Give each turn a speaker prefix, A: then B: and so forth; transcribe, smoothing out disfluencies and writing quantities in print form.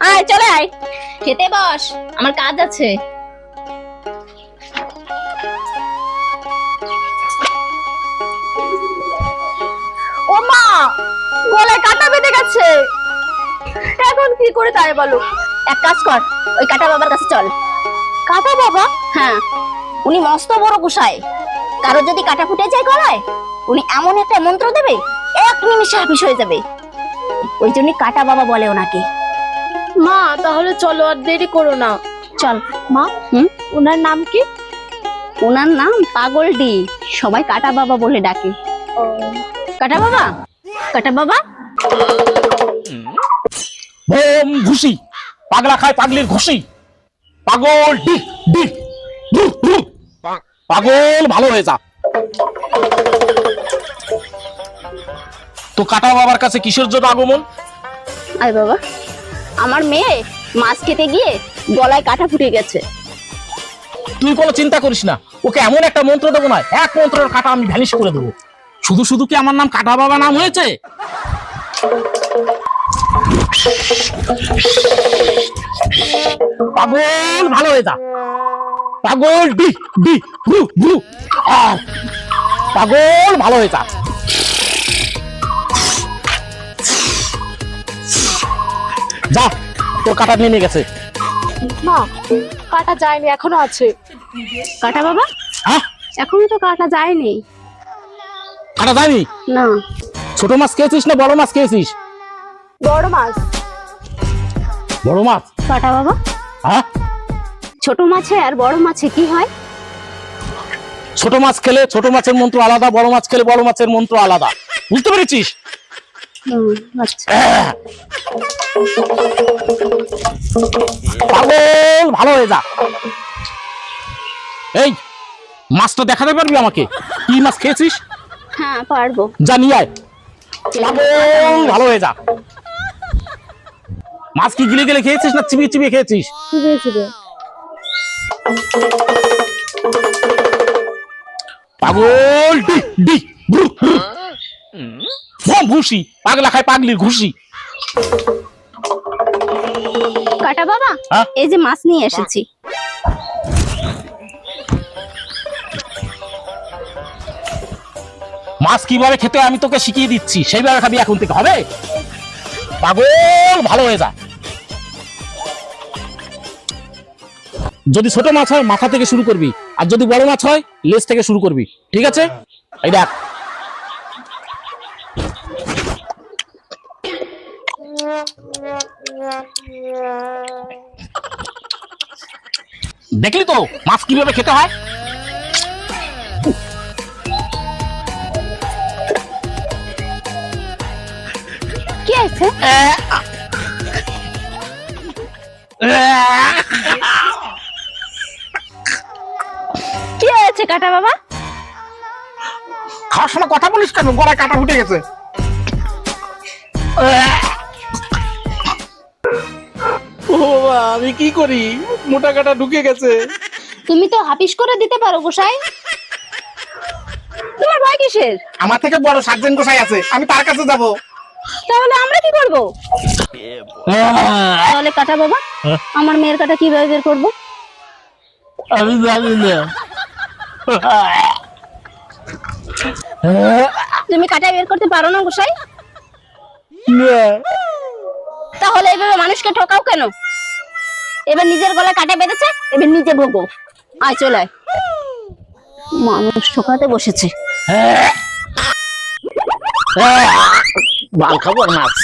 A: আয় চলে আয়, খেতে বস, আমার কাজ আছে। ও মা, গলায় কাটা বেঁধে গেছে, এখন কি করে তাই বলো? এক কাজ কর, ওই কাটা বাবার কাছে চল। কাটা বাবা? হ্যাঁ, উনি মস্ত বড় গোসাই। কারো যদি কাটা ফুটে যায় গলায়, উনি এমন একটা মন্ত্র দেবে, এক নিমিষে হাফিস হয়ে যাবে। ওই জন্য কাটা বাবা বলে ওনাকে।
B: মা তাহলে চলো, আর দেরি করো না।
A: চল।
B: মা, ওনার নাম কি?
A: ওনার নাম পাগলডি, সবাই কাটা বাবা বলে ডাকে। কাটা বাবা, কাটা বাবা।
C: বোম ঘুষি, পাগলা খায় পাগলির ঘুষি। পাগল ডি ডি ডু, ডু। পাগল ভালো হয়ে যা। তো কাটা বাবার কাছে কিসের জন্য আগমন?
A: আরে বাবা, আমার মেয়ে মাছ খেতে গিয়ে গলায় কাটা ফুটে গেছে।
C: তুই কোনো চিন্তা করিস না, ওকে এমন একটা মন্ত্র দেবো না, এক মন্ত্রের কাটা আমি ভ্যানিশ করে দেবো। শুধু শুধু কি আমার নাম কাটা বাবা নাম হয়েছে? পাগল ভালো হয়ে যা। পাগল ডি ডি ব্রু ব্রু। পাগল ভালো হয়ে যা। যা, তোর কাটা নিয়ে গেছে।
B: মা, কাটা যায়নি, এখনো আছে।
A: কাটা বাবা,
C: হ্যাঁ,
A: এখনো তো কাটা যায়নি।
C: কাটা যায়নি?
A: না।
C: ছোট মাছ খেয়েছিস না বড় মাছ খেয়েছিস?
B: বড় মাছ।
C: বড় মাছ?
A: কাটা বাবা,
C: হ্যাঁ,
A: ছোট মাছে আর বড় মাছে কি হয়?
C: ছোট মাছ খেলে ছোট মাছের মন্ত্র আলাদা, বড় মাছ খেলে বড় মাছের মন্ত্র আলাদা। বুঝতে পেরেছিস?
A: আচ্ছা।
C: পাগল ভালো হয়ে যা। এই মাছটা দেখাতে পারবি আমাকে? কি মাছ খেয়েছিস?
A: হ্যাঁ পারবো।
C: যা নিয়ে আয়। পাগল ভালো হয়ে যা। মাছ কি গিলে গিলে খেয়েছিস না চিবিয়ে চিবিয়ে খেয়েছিস? পাগল D D Bru Bru. Bomb ঘুষি, পাগলা খায় পাগলির ঘুষি।
A: কাটা বাবা,
C: হ্যাঁ?
A: এই যে মাছ নিয়ে এসেছি।
C: মাছ কিভাবে খেতে হয় আমি তোকে শিখিয়ে দিচ্ছি, সেইভাবে খাবি এখন থেকে, হবে? পাগল ভালো হয়ে যা। যদি ছোট মাছ হয় মাথা থেকে শুরু করবি, আর যদি বড় মাছ হয় লেজ থেকে শুরু করবি, ঠিক আছে? এই দেখ। দেখলি তো মাছ কিভাবে খেতে হয়?
A: কি আছে? কি হয়েছে কাটা বাবা?
C: খাওয়ার সময় কথা বলিস কেন? গলায় কাটা ফুটে গেছে। ও বাবা, আমি কি করি? মোটা কাটা ঢুকে গেছে।
A: তুমি তো হাফিস করে দিতে পারো গোসাই, তোমার ভয় কিসের?
C: আমার থেকে বড় সার্জেন গোসাই আছে, আমি তার কাছে যাব।
A: তাহলে আমরা কি করব? তাহলে কাটা বাবা, আমার মেয়ের কাটা কিভাবে বের করবো?
C: আমি জানি না।
A: তুমি কাটা বের করতে পারো না গোসাই? তাহলে এইভাবে মানুষকে ঠকাও কেন? এবার নিজের গলায় কাটা বেঁধেছে, এবার নিজে ভোগো। আয় চলে আয়। মানুষ ঠকাতে বসেছে।
C: বাল খাবো মাছ।